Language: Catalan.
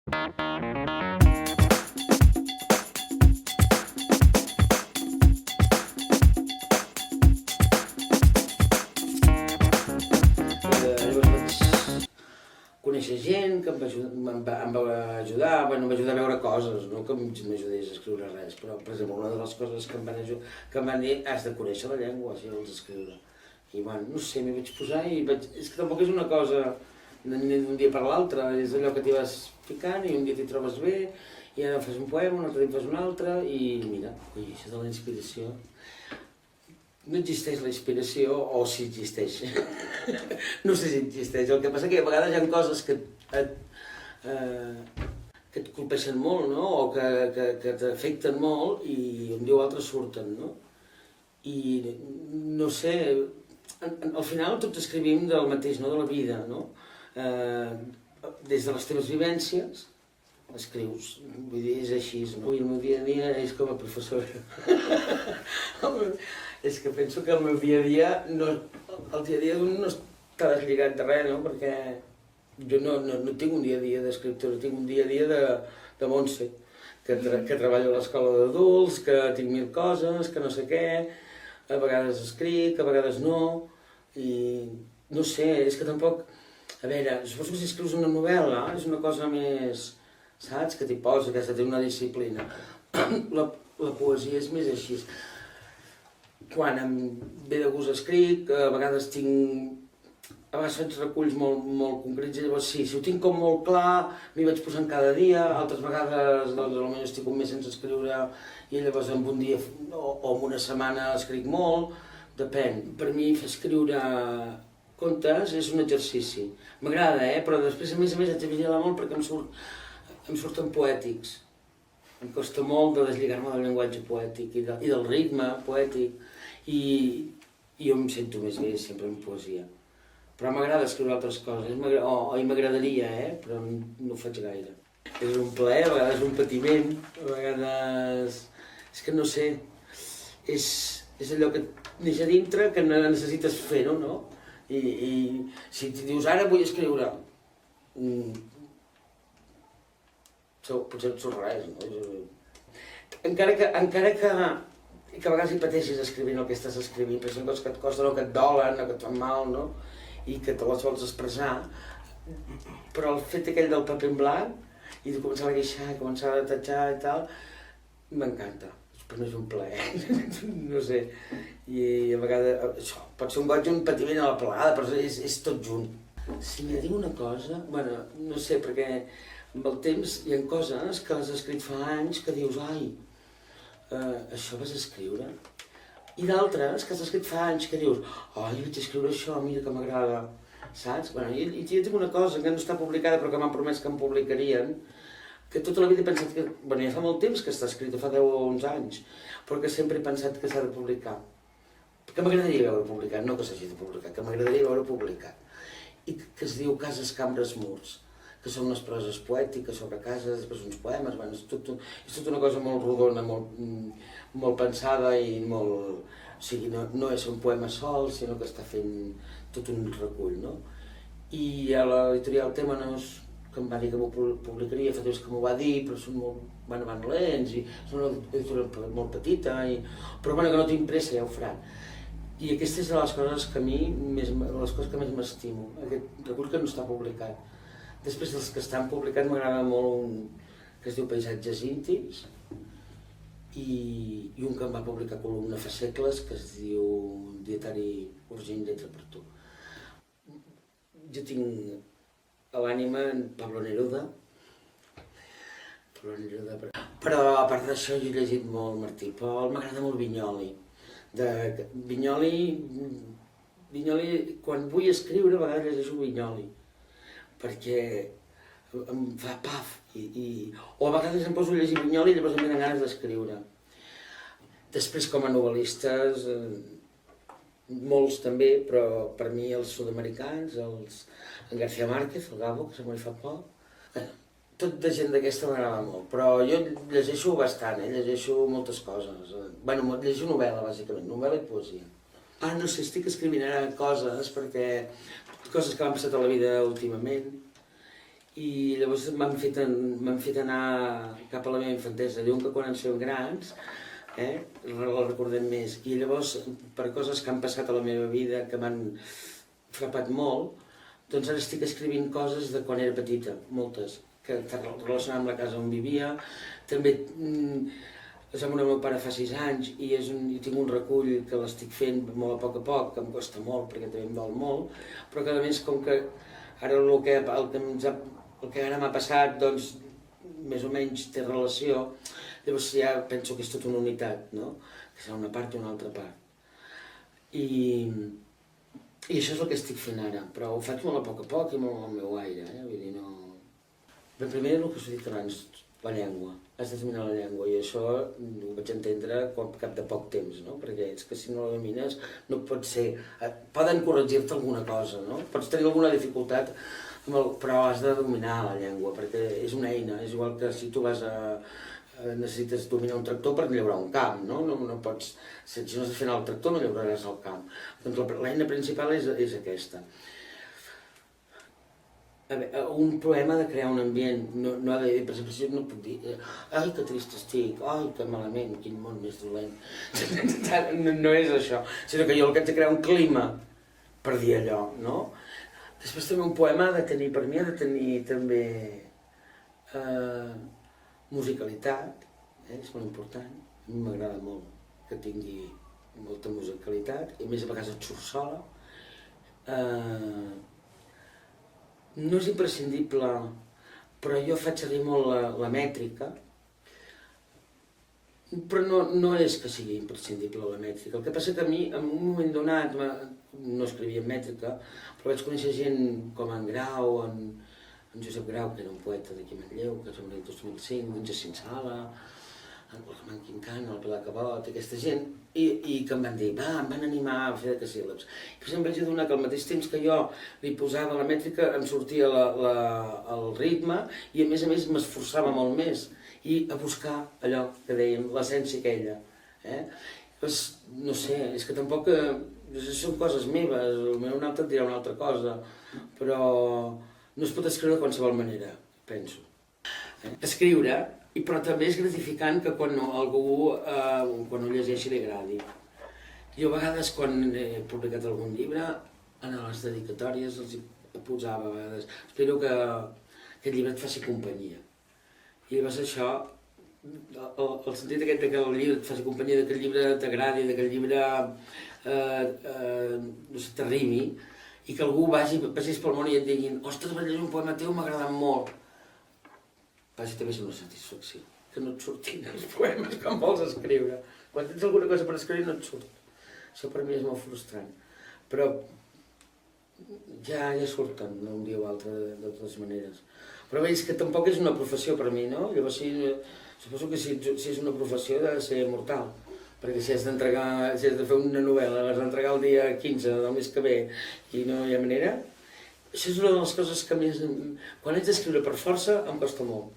Llavors vaig conèixer gent que em va ajudar, bueno, em va ajudar a veure coses, no que m'ajudés a escriure res, però, per exemple, una de les coses que em van dir, has de conèixer la llengua si vols escriure. I, bueno, no sé, m'hi vaig posar i és que tampoc és una cosa d'un dia per l'altre, és allò que t'hi vas ficant i un dia t'hi trobes bé, i ara fas un poema, un altre dia fas un altre, i mira, ui, això de la inspiració... No existeix la inspiració, o si existeix. No sé si existeix, el que passa que a vegades hi ha coses que et colpeixen molt, no? O que t'afecten molt i un dia o altre surten, no? I no sé, al final tots escrivim del mateix, no? De la vida, no? Des de les teves vivències escrius, vull dir, és així, no? I el meu dia a dia és com a professora. És que penso que el meu dia a dia, el dia a dia d'un no està deslligat de res, no? Perquè jo no tinc un dia a dia d'escriptora, tinc un dia a dia de Montse, que treballo a l'escola d'adults, que tinc mil coses, que no sé què, a vegades escric, a vegades no, i no sé, és que tampoc... A veure, suposo que si escrius una novel·la és una cosa més, saps, que t'hi posa, que has de tenir una disciplina. La poesia és més així. Quan em ve de gust escric, a vegades faig reculls molt concrets, i llavors sí, si ho tinc com molt clar, m'hi vaig posant cada dia, altres vegades doncs, potser estic un mes sense escriure i llavors en un dia o en una setmana escric molt, depèn. Per mi fer escriure contes és un exercici. M'agrada, però després a més haig de vigilar molt perquè em surten poètics. Em costa molt de deslligar-me del llenguatge poètic i del ritme poètic. I jo em sento més bé sempre en poesia. Però m'agrada escriure altres coses, o m'agradaria, però no ho faig gaire. És un plaer, a vegades un patiment, a vegades... És que no sé, és allò que neix a dintre que necessites fer-ho, no? I si dius, ara vull escriure, potser et surt res, no? Encara que a vegades hi pateixis escrivint el que estàs escrivint, perquè són coses que et costen o que et dolen o que et fan mal, no? I que te les vols expressar, però el fet aquell del paper en blanc i de començar a guixar, començar a tatxar i tal, m'encanta. Per mi és un plaer, no sé. I a vegades, això, pot ser un goig i un patiment a la plagada, però és tot junt. Si m'he de dir una cosa, bueno, no sé, perquè amb el temps hi ha coses que has escrit fa anys que dius, ai, això vas escriure? I d'altres que has escrit fa anys que dius, ai, vaig escriure això, mira que m'agrada, saps? Bueno, i jo tinc una cosa que no està publicada però que m'han promès que em publicarien, que tota la vida he pensat que, bueno, ja fa molt temps que està escrit, fa 10 o 11 anys, però que sempre he pensat que s'ha de publicar. Que m'agradaria veure publicat, no que s'hagi de publicar, que m'agradaria veure publicat. I que es diu Cases, Cambres, Murs, que són unes proses poètiques sobre cases, després uns poemes, bueno, és tota una cosa molt rodona, molt pensada i molt... O sigui, no és un poema sol, sinó que està fent tot un recull, no? I a l'editorial Témenos, que em va dir que m'ho publicaria, fa temps que m'ho va dir, però són molt... Bueno, van lents i són una editorial molt petita, però bueno, que no tinc pressa, ja ho faran. I aquesta és de les coses que a mi, les coses que més m'estimo, aquest recull que no està publicat. Després dels que estan publicats m'agrada molt un que es diu Paisatges íntims i un que em va publicar Columna fa segles que es diu Dietari urgent lletra per tu. Jo tinc a l'ànima en Pablo Neruda, però a part d'això jo he llegit molt Martí Pol, m'agrada molt Vinyoli. Vinyoli, quan vull escriure a vegades llegeixo Vinyoli, perquè em fa paf, o a vegades em poso a llegir Vinyoli i llavors em venen ganes d'escriure. Després com a novel·listes, molts també, però per mi els sud-americans, en García Márquez, el Gabo, que se m'hi fa poc, tot de gent d'aquesta m'agrada molt, però jo llegeixo bastant, llegeixo moltes coses. Bueno, llegeixo novel·la, bàsicament, novel·la i poesia. No sé, estic escrivint ara coses que m'han passat a la vida últimament I llavors m'han fet anar cap a la meva infantesa. Diuen que quan ens fem grans, la recordem més. I llavors, per coses que han passat a la meva vida, que m'han frapat molt, doncs ara estic escrivint coses de quan era petita, moltes, que relacionaven amb la casa on vivia. També es va morir el meu pare fa 6 anys i tinc un recull que l'estic fent molt a poc, que em costa molt perquè també em dol molt, però que a més com que ara el que ara m'ha passat, doncs més o menys té relació, llavors ja penso que és tota una unitat, no? Que serà una part i una altra part. I això és el que estic fent ara, però ho faig molt a poc i molt al meu aire, vull dir, no... Bé, primer el que us he dit abans, la llengua. Has de dominar la llengua i això ho vaig entendre al cap de poc temps, no? Perquè és que si no la domines no pot ser... Poden corregir-te alguna cosa, no? Pots tenir alguna dificultat, però has de dominar la llengua perquè és una eina, és igual que si tu necessites dominar un tractor per llaurar un camp, no? No pots... Si no has de fer anar el tractor no llauraràs el camp. Doncs l'eina principal és aquesta. Un poema ha de crear un ambient, no ha de dir, per exemple, no puc dir ai, que trist estic, ai, que malament, quin món més dolent. No és això, sinó que jo el que haig de crear un clima per dir allò, no? Després també un poema ha de tenir, per mi ha de tenir també musicalitat, és molt important, a mi m'agrada molt que tingui molta musicalitat, i a més a vegades et surt sola. No és imprescindible, però jo faig servir molt la mètrica, però no és que sigui imprescindible la mètrica. El que passa que a mi, en un moment donat, no escrivia en mètrica, però vaig conèixer gent com en Grau, en Josep Grau, que era un poeta d'aquí a Manlleu, que es va morir el 2005, en Jacint Sala, en Roman Quintana, el Pilar Cabot, aquesta gent, i que em van dir, em van animar a fer decasíl·labs. I després em vaig adonar que al mateix temps que jo li posava la mètrica em sortia el ritme i a més m'esforçava molt més i a buscar allò que dèiem, l'essència aquella. Doncs, no sé, és que tampoc són coses meves, potser un altre et dirà una altra cosa, però no es pot escriure de qualsevol manera, penso. Escriure, però també és gratificant que quan algú, quan ho llegeixi, li agradi. Jo a vegades, quan he publicat algun llibre, en les dedicatòries els hi posava a vegades, espero que aquest llibre et faci companyia. I llavors això, el sentit aquest que el llibre et faci companyia, que el llibre t'agradi, que el llibre t'arribi, i que algú vagis pel món i et diguin ostres, vaig llegir un poema teu, m'ha agradat molt. Vagi també és una satisfacció, que no et surtin els poemes quan vols escriure. Quan tens alguna cosa per escriure no et surt. Això per mi és molt frustrant. Però ja surten un dia o altre, de totes maneres. Però veus que tampoc és una professió per mi, no? Llavors suposo que si és una professió ha de ser mortal. Perquè si has de fer una novel·la, l'has d'entregar el dia 15 del mes que ve i no hi ha manera, això és una de les coses que més... Quan haig d'escriure per força em costa molt.